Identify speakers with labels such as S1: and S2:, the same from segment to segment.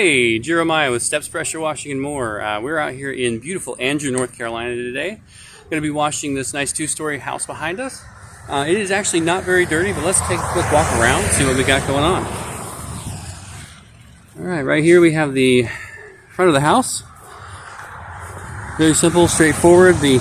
S1: Hey, Jeremiah with Steps Pressure Washing and More. We're out here in beautiful Angier, North Carolina today. Going to be washing this nice two-story house behind us. It is actually not very dirty, but let's take a quick walk around and see what we got going on. Alright, right here we have the front of the house. Very simple, straightforward. The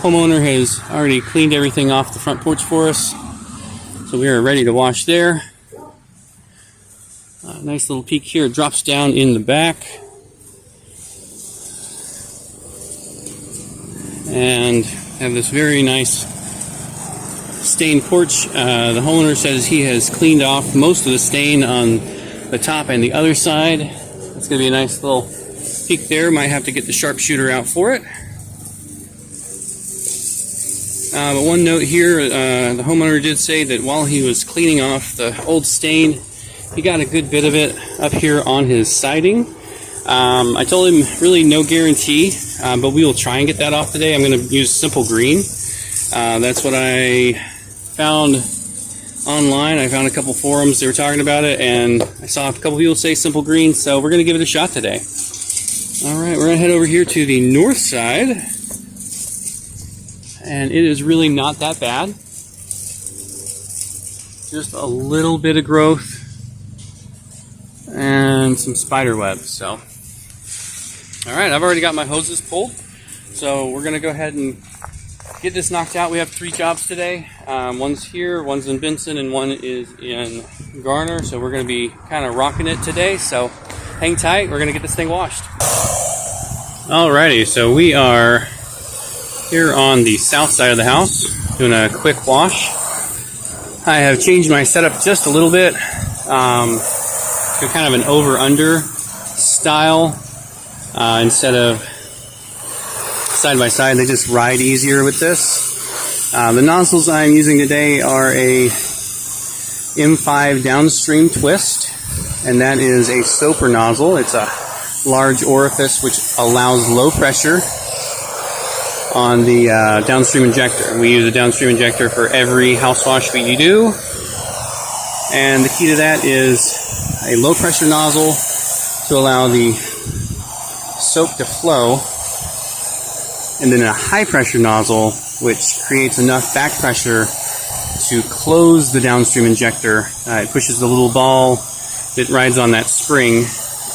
S1: homeowner has already cleaned everything off the front porch for us, so we are ready to wash there. Nice little peek here. It drops down in the back. And have this very nice stained porch. The homeowner says he has cleaned off most of the stain on the top and the other side. It's going to be a nice little peek there. Might have to get the sharpshooter out for it. But one note here, the homeowner did say that while he was cleaning off the old stain, he got a good bit of it up here on his siding. I told him really no guarantee, but we will try and get that off today. I'm going to use simple green. That's what I found online. I found a couple forums they were talking about it, and I saw a couple people say simple green, so we're going to give it a shot today. Alright, we're going to head over here to the north side, and it is really not that bad. Just a little bit of growth and some spider webs. So, alright, I've already got my hoses pulled, so we're going to go ahead and get this knocked out. We have 3 jobs today. One's here, one's in Benson, and one is in Garner, so we're going to be kind of rocking it today, so hang tight. We're going to get this thing washed. Alrighty, so we are here on the south side of the house doing a quick wash. I have changed my setup just a little bit to kind of an over-under style instead of side by side. They just ride easier with this. The nozzles I'm using today are a M5 downstream twist, and that is a soaper nozzle. It's a large orifice which allows low pressure on the downstream injector. We use a downstream injector for every house wash we do, and the key to that is a low pressure nozzle to allow the soap to flow, and then a high pressure nozzle which creates enough back pressure to close the downstream injector. It pushes the little ball that rides on that spring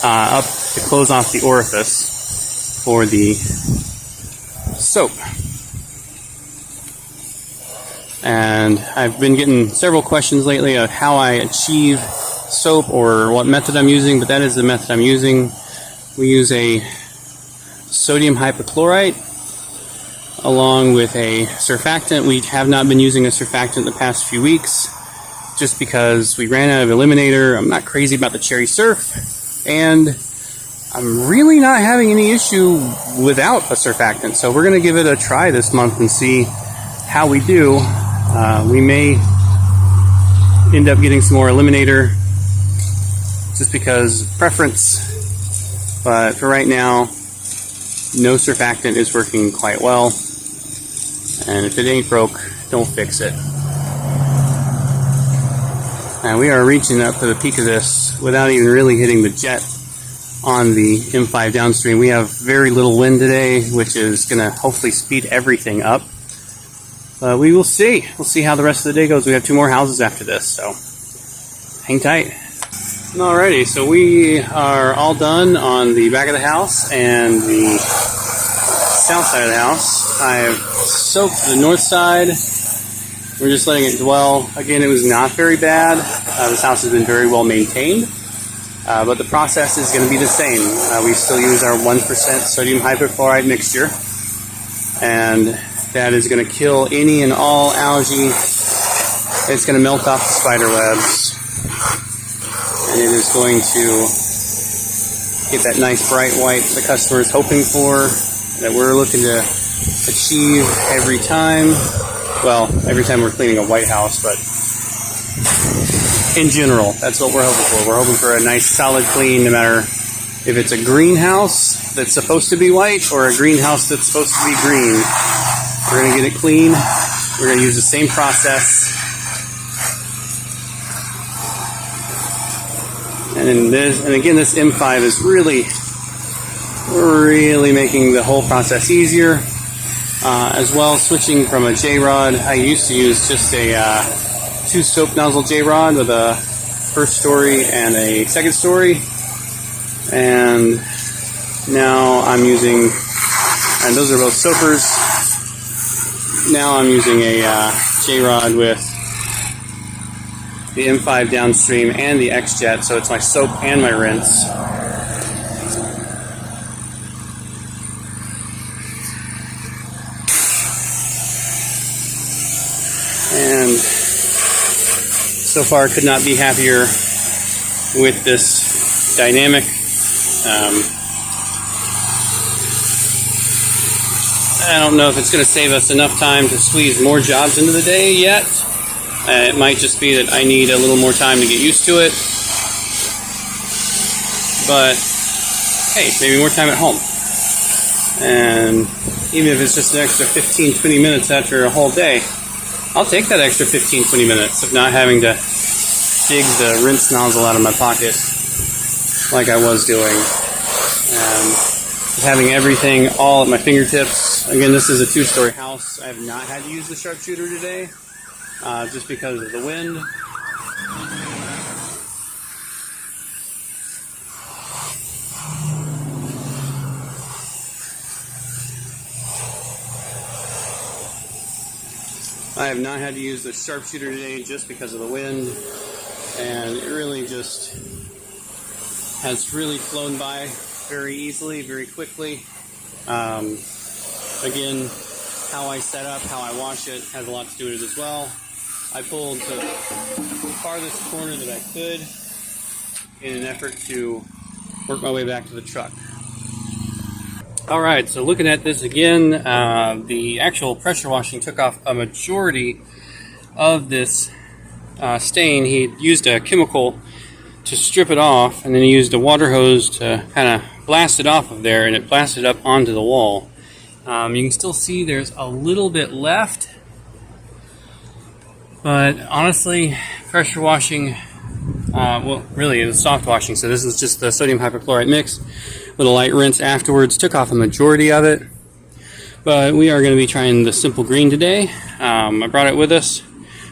S1: up to close off the orifice for the soap. And I've been getting several questions lately of how I achieve soap or what method I'm using, but that is the method I'm using. We use a sodium hypochlorite along with a surfactant. We have not been using a surfactant the past few weeks just because we ran out of eliminator. I'm not crazy about the cherry surf, and I'm really not having any issue without a surfactant, so we're going to give it a try this month and see how we do. We may end up getting some more eliminator just because of preference, but for right now, no surfactant is working quite well, and if it ain't broke, don't fix it. And we are reaching up to the peak of this without even really hitting the jet on the M5 downstream. We have very little wind today, which is going to hopefully speed everything up. But we will see. We'll see how the rest of the day goes. We have 2 more houses after this, so hang tight. Alrighty, so we are all done on the back of the house and the south side of the house. I have soaked the north side. We're just letting it dwell. Again, it was not very bad. This house has been very well maintained. But the process is going to be the same. We still use our 1% sodium hypochlorite mixture, and that is going to kill any and all algae. It's going to melt off the spider webs, and it is going to get that nice bright white the customer is hoping for, that we're looking to achieve every time. Well, every time we're cleaning a white house, but in general, that's what we're hoping for. We're hoping for a nice solid clean, no matter if it's a greenhouse that's supposed to be white or a greenhouse that's supposed to be green. We're going to get it clean. We're going to use the same process. And And again, this M5 is really making the whole process easier. As well, switching from a J-rod, I used to use just a 2 soap nozzle J-rod with a first story and a second story. And now I'm using, and those are both soapers. Now I'm using a J-rod with the M5 downstream and the X-Jet, so it's my soap and my rinse. And so far, could not be happier with this dynamic. I don't know if it's going to save us enough time to squeeze more jobs into the day yet. It might just be that I need a little more time to get used to it. But hey, maybe more time at home. And even if it's just an extra 15-20 minutes after a whole day, I'll take that extra 15-20 minutes of not having to dig the rinse nozzle out of my pocket like I was doing. And having everything all at my fingertips. Again, this is a 2-story house. I have not had to use the sharpshooter today, just because of the wind. I have not had to use the sharpshooter today just because of the wind, and it really just has really flown by very easily, very quickly. Again, how I set up, how I wash it has a lot to do with it as well. I pulled the farthest corner that I could in an effort to work my way back to the truck. Alright, so looking at this again, the actual pressure washing took off a majority of this stain. He used a chemical to strip it off, and then he used a water hose to kind of blast it off of there, and it blasted up onto the wall. You can still see there's a little bit left, but honestly, pressure washing, well, really it was soft washing, so this is just the sodium hypochlorite mix with a light rinse afterwards. Took off a majority of it, but we are going to be trying the simple green today. I brought it with us.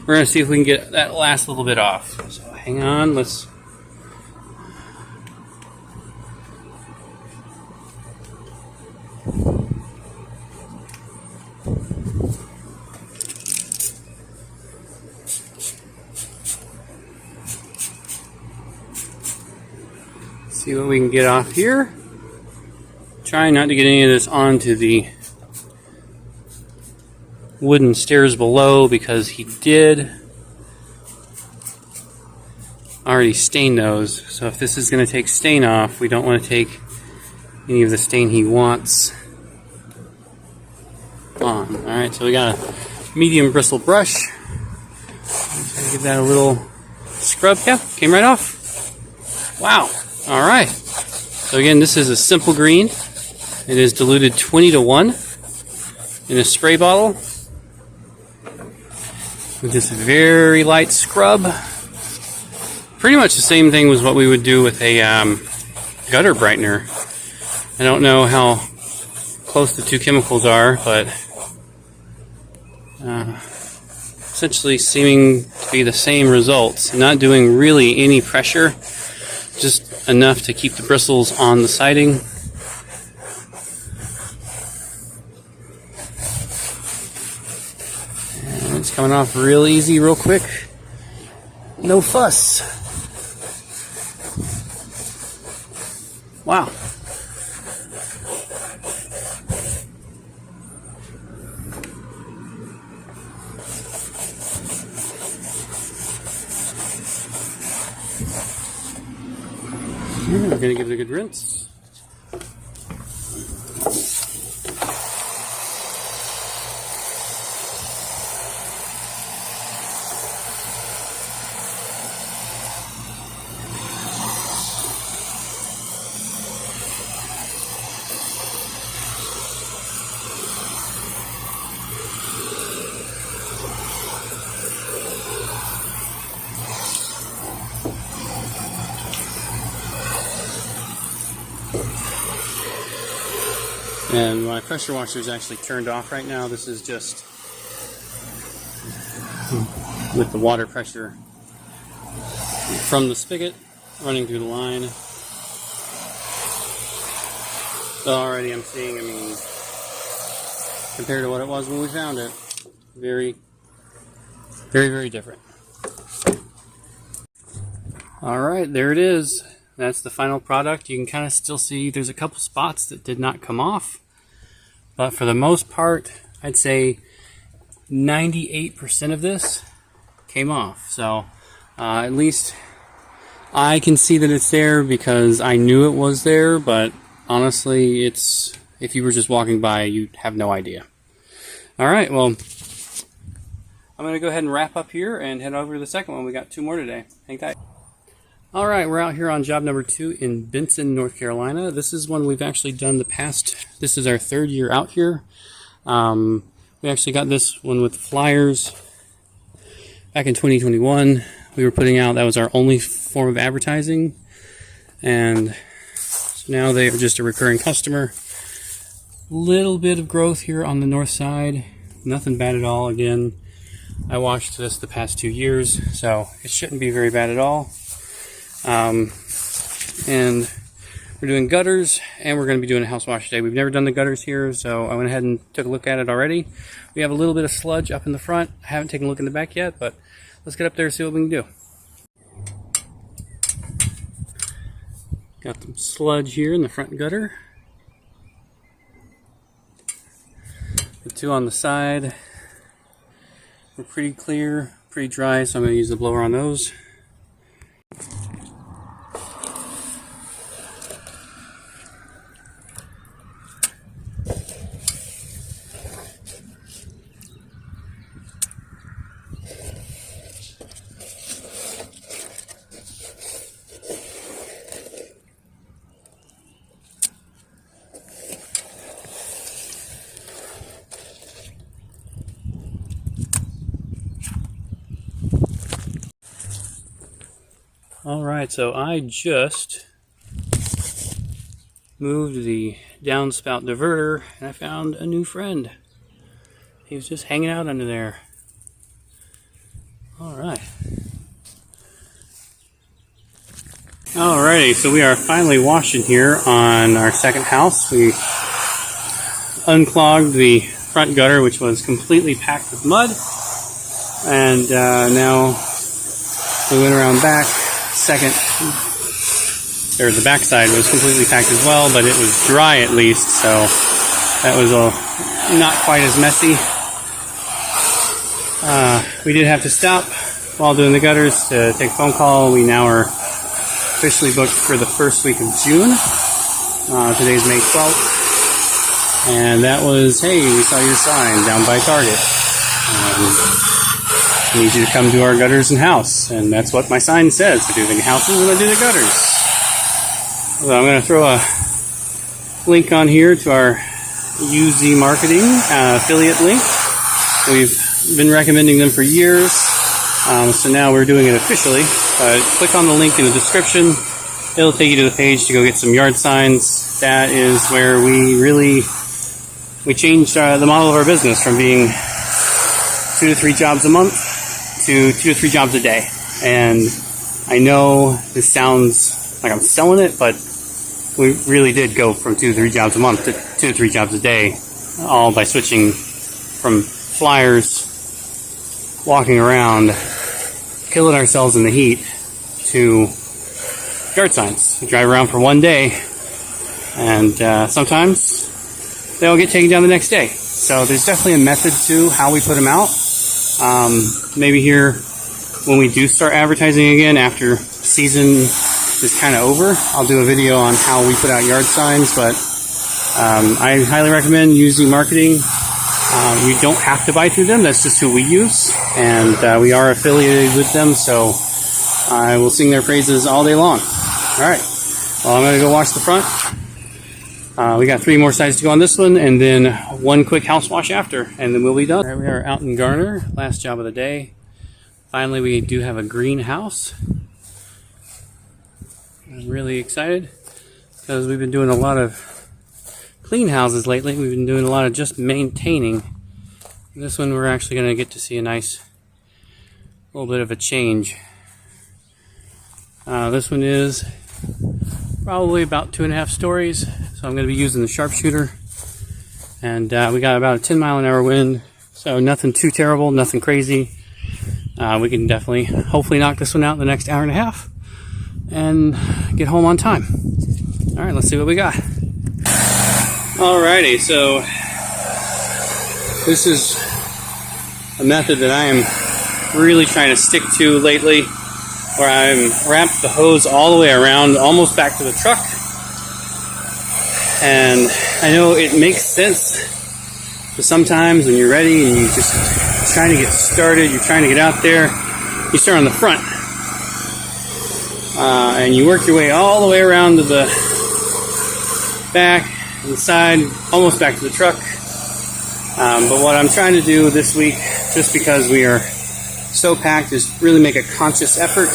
S1: We're going to see if we can get that last little bit off. So hang on, let's... see what we can get off here. Trying not to get any of this onto the wooden stairs below, because he did already stain those. So if this is going to take stain off, we don't want to take any of the stain he wants on. Alright, so we got a medium bristle brush. Give that a little scrub. Yeah, came right off. Wow. Alright. So again, this is a simple green. It is diluted 20-to-1 in a spray bottle with this very light scrub. Pretty much the same thing as what we would do with a gutter brightener. I don't know how close the two chemicals are, but essentially seeming to be the same results. Not doing really any pressure, just enough to keep the bristles on the siding. And it's coming off real easy, real quick. No fuss. Wow. We're going to give it a good rinse. And my pressure washer is actually turned off right now. This is just with the water pressure from the spigot running through the line. So already I'm seeing, I mean, compared to what it was when we found it, very, very different. Alright, there it is. That's the final product. You can kind of still see there's a couple spots that did not come off. But for the most part, I'd say 98% of this came off. So at least I can see that it's there because I knew it was there. But honestly, it's, if you were just walking by, you'd have no idea. Alright, well, I'm going to go ahead and wrap up here and head over to the second one. We got 2 more today. Hang tight. Alright, we're out here on job number 2 in Benson, North Carolina. this is one we've actually done this is our 3rd year out here. We actually got this one with flyers back in 2021. We were putting out, that was our only form of advertising. And so now they are just a recurring customer. Little bit of growth here on the north side. Nothing bad at all. Again, I washed this the past 2 years, so it shouldn't be very bad at all. And we're doing gutters, and we're going to be doing a house wash today. We've never done the gutters here, so I went ahead and took a look at it already. We have a little bit of sludge up in the front. I haven't taken a look in the back yet, but let's get up there and see what we can do. Got some sludge here in the front gutter. The 2 on the side were pretty clear, pretty dry, so I'm going to use the blower on those. Alright, so I just moved the downspout diverter and I found a new friend. He was just hanging out under there. Alright. Alrighty, so we are finally washing here on our second house. We unclogged the front gutter, which was completely packed with mud. And now we went around back. The back side was completely packed as well, but it was dry at least, so that was not quite as messy. We did have to stop while doing the gutters to take a phone call. We now are officially booked for the first week of June. Today's May 12th, and that was, hey, we saw your sign down by Target. I need you to come do our gutters and house. And that's what my sign says. I do the houses and I do the gutters. So I'm going to throw a link on here to our UZ Marketing affiliate link. We've been recommending them for years. So now we're doing it officially. Click on the link in the description. It'll take you to the page to go get some yard signs. That is where we changed the model of our business from being 2 to 3 jobs a month to 2 to 3 jobs a day. And I know this sounds like I'm selling it, but we really did go from 2 to 3 jobs a month to 2 to 3 jobs a day, all by switching from flyers, walking around, killing ourselves in the heat, to yard signs. We drive around for one day, and sometimes they'll get taken down the next day. So there's definitely a method to how we put them out. Maybe here, when we do start advertising again after season is kind of over, I'll do a video on how we put out yard signs, but I highly recommend UZ Marketing. You don't have to buy through them, that's just who we use, and we are affiliated with them, so I will sing their praises all day long. Alright, well, I'm going to go wash the front. We got 3 more sides to go on this one, and then 1 quick house wash after, and then we'll be done. All right, we are out in Garner, last job of the day. Finally, we do have a greenhouse. I'm really excited because we've been doing a lot of clean houses lately. We've been doing a lot of just maintaining. This one we're actually going to get to see a nice little bit of a change. This one is probably about 2.5 stories, so I'm going to be using the sharpshooter. And we got about a 10-mile-an-hour wind, so nothing too terrible, nothing crazy. We can definitely, hopefully, knock this one out in the next hour and a half and get home on time. All right, let's see what we got. Alrighty, so this is a method that I am really trying to stick to lately, where I'm wrapped the hose all the way around, almost back to the truck. And I know it makes sense, but sometimes when you're ready and you're just trying to get started, you're trying to get out there, you start on the front. And you work your way all the way around to the back and the side, almost back to the truck. But what I'm trying to do this week, just because we are so packed, is really make a conscious effort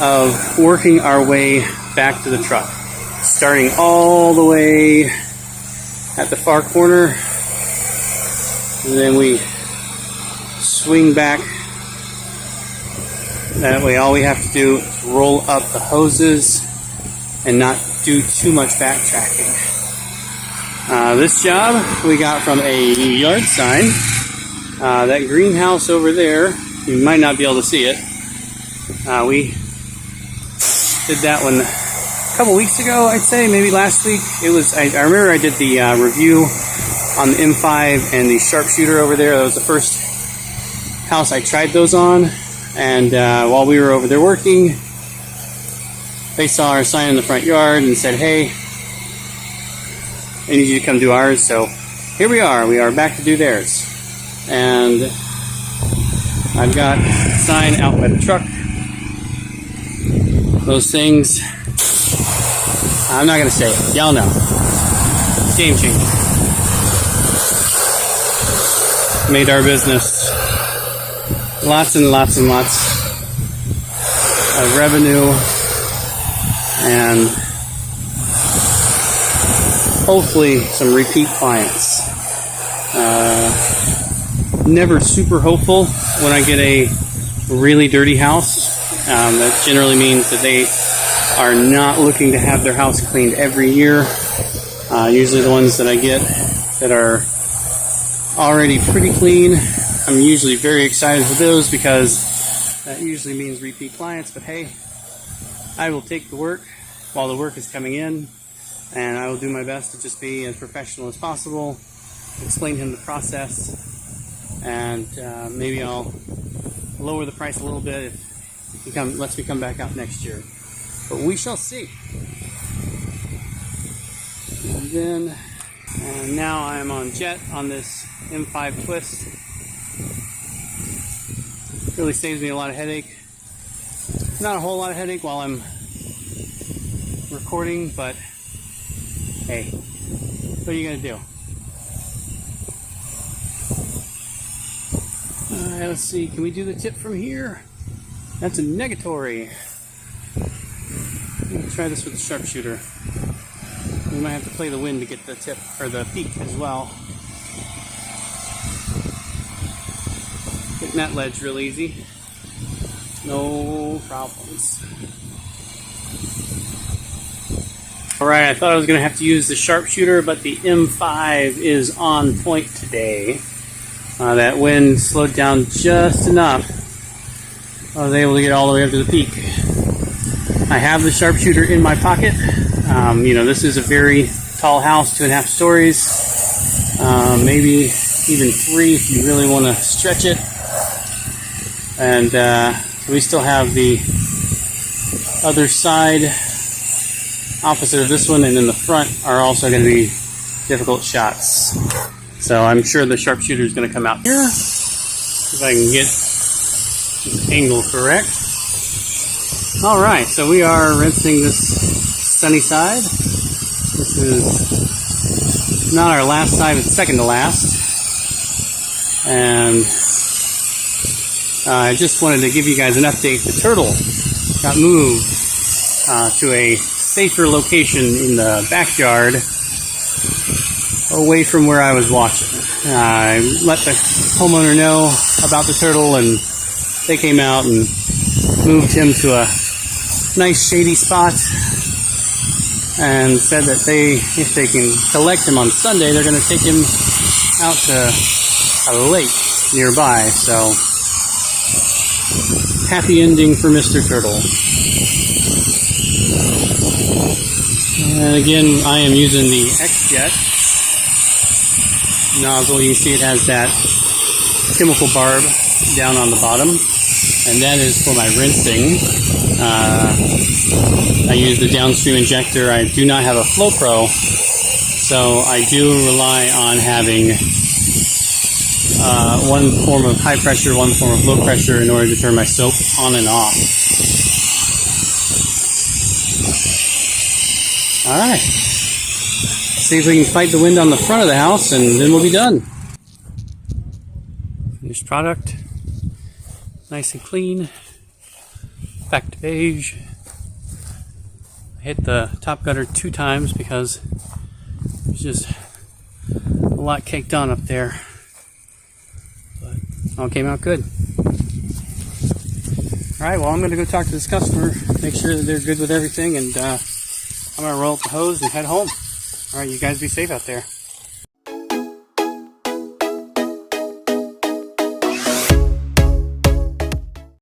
S1: of working our way back to the truck. Starting all the way at the far corner, and then we swing back. That way all we have to do is roll up the hoses and not do too much backtracking. This job we got from a yard sign. That greenhouse over there, you might not be able to see it. We did that one a couple weeks ago, I'd say, maybe last week. It was. I remember I did the review on the M5 and the sharpshooter over there. That was the first house I tried those on. And while we were over there working, they saw our sign in the front yard and said, "Hey, I need you to come do ours." So here we are. We are back to do theirs. And I've got a sign out by the truck. Those things, I'm not going to say it. Y'all know. Game changer. Made our business lots and lots and lots of revenue, and hopefully some repeat clients. Never super hopeful when I get a really dirty house. That generally means that they are not looking to have their house cleaned every year. Usually the ones that I get that are already pretty clean, I'm usually very excited for those, because that usually means repeat clients. But hey, I will take the work while the work is coming in, and I will do my best to just be as professional as possible, explain him the process, and maybe I'll lower the price a little bit if he lets me come back out next year. But we shall see. And then now I'm on jet on this M5 twist. Really saves me a lot of headache. Not a whole lot of headache while I'm recording, but hey, what are you gonna do? Alright, let's see. Can we do the tip from here? That's a negatory. Let me try this with the sharpshooter. We might have to play the wind to get the tip, or the peak as well. Getting that ledge real easy. No problems. Alright, I thought I was going to have to use the sharpshooter, but the M5 is on point today. That wind slowed down just enough. I was able to get all the way up to the peak. I have the sharpshooter in my pocket. This is a very tall house, 2.5 stories. Maybe even 3 if you really want to stretch it. And we still have the other side opposite of this one, and in the front are also going to be difficult shots. So I'm sure the sharpshooter is going to come out here. If I can get the angle correct. Alright, so we are rinsing this sunny side. This is not our last side, it's second to last. And I just wanted to give you guys an update. The turtle got moved to a safer location in the backyard. away from where I was watching. I let the homeowner know about the turtle, and they came out and moved him to a nice shady spot and said that if they can collect him on Sunday, they're going to take him out to a lake nearby. So, happy ending for Mr. Turtle. And again, I am using the X-Jet nozzle. You can see it has that chemical barb down on the bottom, and that is for my rinsing. I use the downstream injector. I do not have a Flow Pro, so I do rely on having one form of high pressure, one form of low pressure in order to turn my soap on and off. Alright, see if we can fight the wind on the front of the house, and then we'll be done. Finished product, nice and clean, back to beige. I hit the top gutter 2 times because there's just a lot caked on up there, but all came out good. Alright, well, I'm going to go talk to this customer, make sure that they're good with everything, and I'm going to roll up the hose and head home. Alright, you guys be safe out there.